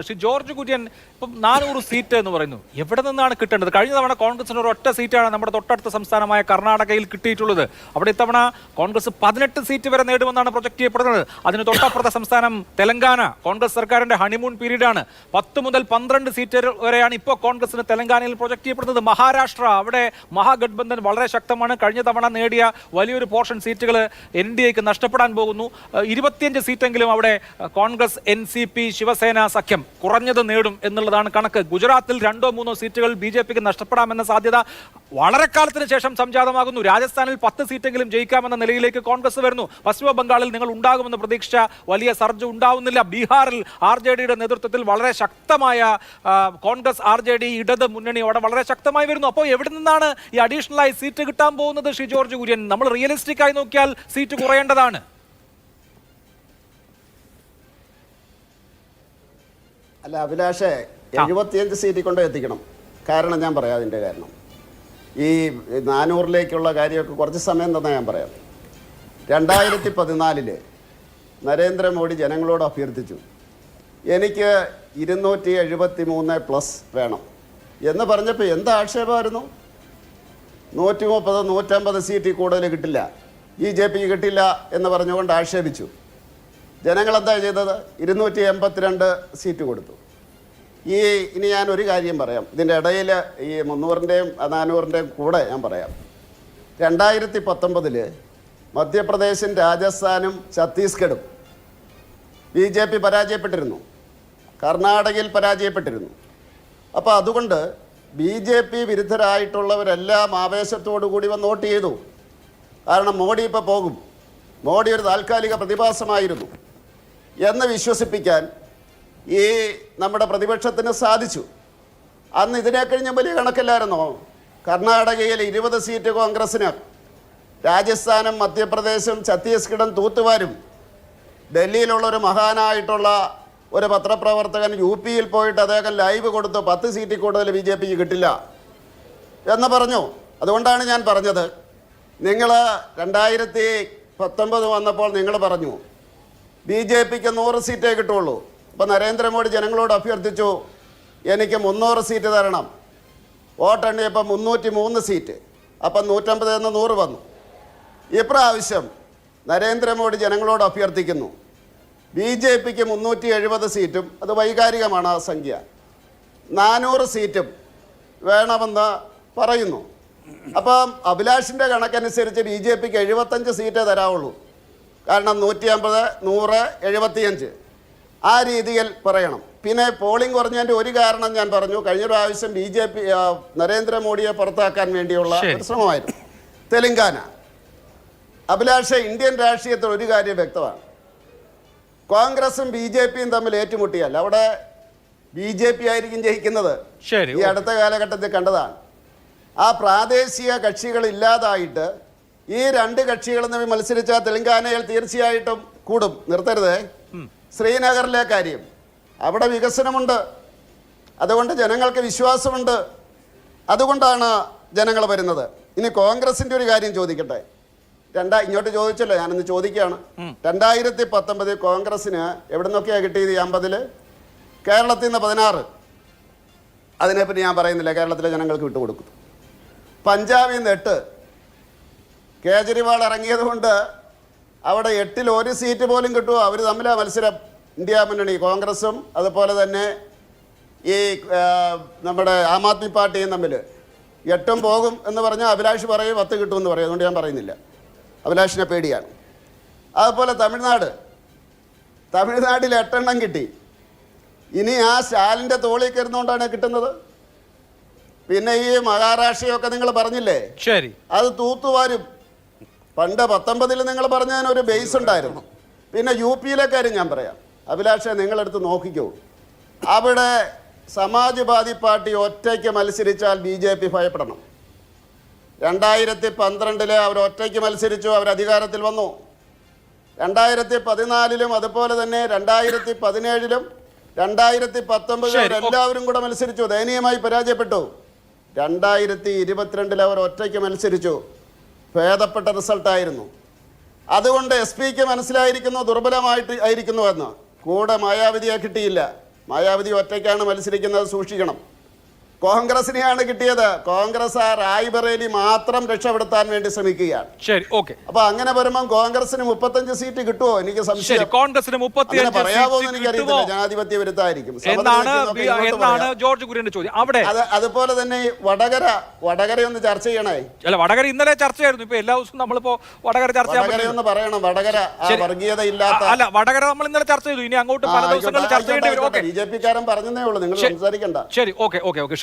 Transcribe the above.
Shri George Kurian ഇപ്പം 400 seat എന്ന് പറയുന്നു. എവിടെ നിന്നാണ് കിട്ടേണ്ടത്? കഴിഞ്ഞ തവണ കോൺഗ്രസിന് ഒരു ഒറ്റ സീറ്റാണ് നമ്മുടെ തൊട്ടടുത്ത സംസ്ഥാനമായ കർണാടകയിൽ കിട്ടിയിട്ടുള്ളത്. അവിടെ ഇത്തവണ കോൺഗ്രസ് 18 സീറ്റ് വരെ നേടുമെന്നാണ് പ്രൊജക്ട് ചെയ്യപ്പെടുന്നത്. അതിന് തൊട്ടപ്പുറത്തെ സംസ്ഥാനം തെലങ്കാന. കോൺഗ്രസ് സർക്കാരിന്റെ ഹണിമൂൺ പീരീഡാണ്. 10 മുതൽ 12 സീറ്റ് വരെയാണ് ഇപ്പോൾ കോൺഗ്രസിന് തെലങ്കാനയിൽ പ്രൊജക്ട് ചെയ്യപ്പെടുന്നത്. മഹാരാഷ്ട്ര, അവിടെ മഹാഗഡ്ബന്ധൻ വളരെ ശക്തമാണ്. കഴിഞ്ഞ തവണ നേടിയ വലിയൊരു പോർഷൻ സീറ്റുകൾ NDAക്ക് നഷ്ടപ്പെടാൻ പോകുന്നു. 25 സീറ്റെങ്കിലും അവിടെ കോൺഗ്രസ്, NCP, ശിവസേന സഖ്യം കുറഞ്ഞത് നേടും എന്നുള്ളതാണ് കണക്ക്. ഗുജറാത്തിൽ 2-3 സീറ്റുകൾ BJPക്ക് നഷ്ടപ്പെടാമെന്ന സാധ്യത വളരെ കാലത്തിന് ശേഷം സംജാതമാകുന്നു. രാജസ്ഥാനിൽ 10 സീറ്റെങ്കിലും ജയിക്കാമെന്ന നിലയിലേക്ക് കോൺഗ്രസ് വരുന്നു. പശ്ചിമ ബംഗാളിൽ നിങ്ങൾ ഉണ്ടാകുമെന്ന് പ്രതീക്ഷിച്ച വലിയ സർജ് ഉണ്ടാവുന്നില്ല. ബീഹാറിൽ RJDയുടെ നേതൃത്വത്തിൽ വളരെ ശക്തമായ കോൺഗ്രസ് RJD ഇടത് മുന്നണി അവിടെ വളരെ ശക്തമായി വരുന്നു. അപ്പോൾ എവിടെ നിന്നാണ് ഈ അഡീഷണലായി സീറ്റ് കിട്ടാൻ പോകുന്നത്? ശ്രീ ജോർജ് കുര്യൻ, നമ്മൾ റിയലിസ്റ്റിക് ആയി നോക്കിയാൽ സീറ്റ് കുറയേണ്ടതാണ്. അല്ല അഭിലാഷേ, 75 സീറ്റിൽ കൊണ്ട് എത്തിക്കണം. കാരണം ഞാൻ പറയാം അതിൻ്റെ കാരണം. ഈ 400ലേക്കുള്ള കാര്യമൊക്കെ കുറച്ച് സമയം തന്നെ ഞാൻ പറയാം. 2014 നരേന്ദ്രമോദി ജനങ്ങളോട് അഭ്യർത്ഥിച്ചു, എനിക്ക് 273+ വേണം എന്ന് പറഞ്ഞപ്പോൾ എന്ത് ആക്ഷേപമായിരുന്നു? 130-150 സീറ്റിൽ കൂടുതൽ കിട്ടില്ല, BJPക്ക് കിട്ടില്ല എന്ന് പറഞ്ഞുകൊണ്ട് ആക്ഷേപിച്ചു. ജനങ്ങളെന്താ ചെയ്തത്? 282 സീറ്റ് കൊടുത്തു. ഇനി ഞാൻ ഒരു കാര്യം പറയാം. ഇതിൻ്റെ ഇടയിൽ ഈ 300ൻ്റെയും 400ൻ്റെയും കൂടെ ഞാൻ പറയാം. 2019 മധ്യപ്രദേശും രാജസ്ഥാനും ഛത്തീസ്ഗഡും BJP പരാജയപ്പെട്ടിരുന്നു. കർണാടകയിൽ പരാജയപ്പെട്ടിരുന്നു. അപ്പോൾ അതുകൊണ്ട് BJP വിരുദ്ധരായിട്ടുള്ളവരെല്ലാം ആവേശത്തോടു കൂടി വന്ന് വോട്ട് ചെയ്തു. കാരണം മോഡി ഇപ്പോൾ പോകും, മോഡി ഒരു താൽക്കാലിക പ്രതിഭാസമായിരുന്നു എന്ന് വിശ്വസിപ്പിക്കാൻ ഈ നമ്മുടെ പ്രതിപക്ഷത്തിന് സാധിച്ചു. അന്ന് ഇതിനെ കഴിഞ്ഞ വലിയ കണക്കില്ലായിരുന്നോ? കർണാടകയിൽ 20 സീറ്റ് കോൺഗ്രസ്സിന്, രാജസ്ഥാനും മധ്യപ്രദേശും ഛത്തീസ്ഗഡും തൂത്തുവാരും. ഡൽഹിയിലുള്ളൊരു മഹാനായിട്ടുള്ള ഒരു പത്രപ്രവർത്തകൻ UPയിൽ പോയിട്ട് അദ്ദേഹം ലൈവ് കൊടുത്തു, 10 സീറ്റിൽ കൂടുതൽ BJPക്ക് കിട്ടില്ല എന്ന് പറഞ്ഞു. അതുകൊണ്ടാണ് ഞാൻ പറഞ്ഞത്, നിങ്ങൾ 2019 വന്നപ്പോൾ നിങ്ങൾ പറഞ്ഞു BJPക്ക് 100 സീറ്റേ കിട്ടുള്ളൂ. അപ്പോൾ നരേന്ദ്രമോദി ജനങ്ങളോട് അഭ്യർത്ഥിച്ചു, എനിക്ക് 300 സീറ്റ് തരണം. വോട്ടെണ്ണിയപ്പോൾ 303 സീറ്റ്. അപ്പം 150 നിന്ന് 100 വന്നു. ഇപ്രാവശ്യം നരേന്ദ്രമോദി ജനങ്ങളോട് അഭ്യർത്ഥിക്കുന്നു, BJPക്ക് 370 സീറ്റും, അത് വൈകാരികമാണ് ആ സംഖ്യ, 400 സീറ്റും വേണമെന്ന് പറയുന്നു. അപ്പം അഭിലാഷിൻ്റെ കണക്കനുസരിച്ച് BJPക്ക് 75 സീറ്റേ തരാവുള്ളൂ. കാരണം 150, 100, 75 ആ രീതിയിൽ പറയണം. പിന്നെ പോളിംഗ് കുറഞ്ഞതിൻ്റെ ഒരു കാരണം ഞാൻ പറഞ്ഞു, കഴിഞ്ഞ പ്രാവശ്യം BJP നരേന്ദ്രമോദിയെ പുറത്താക്കാൻ വേണ്ടിയുള്ള ശ്രമമായിരുന്നു. തെലങ്കാന. അഭിലാഷ്, ഇന്ത്യൻ രാഷ്ട്രീയത്തിൽ ഒരു കാര്യം വ്യക്തമാണ്, കോൺഗ്രസും BJPയും തമ്മിൽ ഏറ്റുമുട്ടിയാൽ അവിടെ BJP ആയിരിക്കും ജയിക്കുന്നത്. ഈ അടുത്ത കാലഘട്ടത്തിൽ കണ്ടതാണ്. ആ പ്രാദേശിക കക്ഷികൾ ഇല്ലാതായിട്ട് ഈ 2 കക്ഷികളും തമ്മിൽ മത്സരിച്ചാൽ തെലങ്കാനയിൽ തീർച്ചയായിട്ടും കൂടും. നിർത്തരുതേ. ശ്രീനഗറിലെ കാര്യം, അവിടെ വികസനമുണ്ട്, അതുകൊണ്ട് ജനങ്ങൾക്ക് വിശ്വാസമുണ്ട്, അതുകൊണ്ടാണ് ജനങ്ങൾ വരുന്നത്. ഇനി കോൺഗ്രസിൻ്റെ ഒരു കാര്യം ചോദിക്കട്ടെ. ഇങ്ങോട്ട് ചോദിച്ചല്ലോ, ഞാനിന്ന് ചോദിക്കുകയാണ്. 2019 കോൺഗ്രസ്സിന് എവിടെ നിന്നൊക്കെയാണ് കിട്ടിയത്? 50, കേരളത്തിൽ നിന്ന് 16. അതിനെപ്പറ്റി ഞാൻ പറയുന്നില്ല, കേരളത്തിലെ ജനങ്ങൾക്ക് വിട്ടുകൊടുക്കും. പഞ്ചാബിൽ നിന്ന് 8. കേജ്രിവാൾ ഇറങ്ങിയത് കൊണ്ട് അവിടെ 8ൽ 1 സീറ്റ് പോലും കിട്ടുമോ? അവർ തമ്മിലാണ് മത്സരം. ഇന്ത്യ മുന്നണി, കോൺഗ്രസും അതുപോലെ തന്നെ ഈ നമ്മുടെ ആം ആദ്മി പാർട്ടിയും തമ്മിൽ. 8 പോകും എന്ന് പറഞ്ഞാൽ അഭിലാഷ് പറയും 10 കിട്ടുമെന്ന് പറയും. അതുകൊണ്ട് ഞാൻ പറയുന്നില്ല, അഭിലാഷിനെ പേടിയാണ്. അതുപോലെ തമിഴ്നാട്ടിൽ 8 കിട്ടി. ഇനി ആ സ്റ്റാലിൻ്റെ തോളിൽ കയറുന്നതുകൊണ്ടാണ് കിട്ടുന്നത്. പിന്നെ ഈ മഹാരാഷ്ട്രയൊക്കെ നിങ്ങൾ പറഞ്ഞില്ലേ, ശരി, അത് തൂത്തുവാരും. പണ്ട് 19 നിങ്ങൾ പറഞ്ഞതിന് ഒരു ബേസ് ഉണ്ടായിരുന്നു. പിന്നെ UPയിലെ കാര്യം ഞാൻ പറയാം. അഭിലാഷെ, നിങ്ങളെടുത്ത് നോക്കിക്കോ, അവിടെ സമാജ്വാദി പാർട്ടി ഒറ്റയ്ക്ക് മത്സരിച്ചാൽ BJP ഭയപ്പെടണം. 2012 അവർ ഒറ്റയ്ക്ക് മത്സരിച്ചു, അവർ അധികാരത്തിൽ വന്നു. 2014 അതുപോലെ തന്നെ 2017 2019 എല്ലാവരും കൂടെ മത്സരിച്ചു, ദയനീയമായി പരാജയപ്പെട്ടു. 2022 അവർ ഒറ്റയ്ക്ക് മത്സരിച്ചു, ഭേദപ്പെട്ട റിസൾട്ടായിരുന്നു. അതുകൊണ്ട് SP ക്ക് മനസ്സിലായിരിക്കുന്നു ദുർബലമായിട്ട് ആയിരിക്കുന്നുവെന്ന്. കൂടെ മായാവതിയെ കിട്ടിയില്ല. മായാവതി ഒറ്റയ്ക്കാണ് മത്സരിക്കുന്നത്, സൂക്ഷിക്കണം. കോൺഗ്രസിനെയാണ് കിട്ടിയത്. കോൺഗ്രസ് ആ റായ്ബറേലി മാത്രം രക്ഷപ്പെടുത്താൻ വേണ്ടി ശ്രമിക്കുകയാണ്. ശരി, ഓക്കെ. അപ്പൊ അങ്ങനെ വരുമ്പോൾ കോൺഗ്രസിന് 35 സീറ്റ് കിട്ടുമോ? എനിക്ക് സംശയം. കോൺഗ്രസിന് 35 പറയാമോ എന്ന് എനിക്കറിയത്തില്ല. ജനാധിപത്യ വിരുദ്ധമായിരിക്കും എന്നാണ് ജോർജ് കുര്യന്റെ ചോദ്യം. അവിടെ അതുപോലെ തന്നെ വടകര ഒന്ന് ചർച്ച ചെയ്യണേ. അല്ല, വടകര ഇന്നലെ ചർച്ചയായിരുന്നു. ഇപ്പൊ എല്ലാ ദിവസവും നമ്മളിപ്പോ വടകര ചർച്ച ഒന്ന് പറയണം. വടകര വർഗീയത ഇല്ലാത്ത അല്ല, വടകര നമ്മൾ ഇന്നലെ ചർച്ച ചെയ്തു. ഇനി അങ്ങോട്ട് പല ദിവസങ്ങളിൽ ചർച്ച ചെയ്യേണ്ടി വരും. ബി ജെ പി കാരൻ പറഞ്ഞതേ ഉള്ളൂ, നിങ്ങൾ സംസാരിക്കണ്ട. ശരി, ഓക്കെ.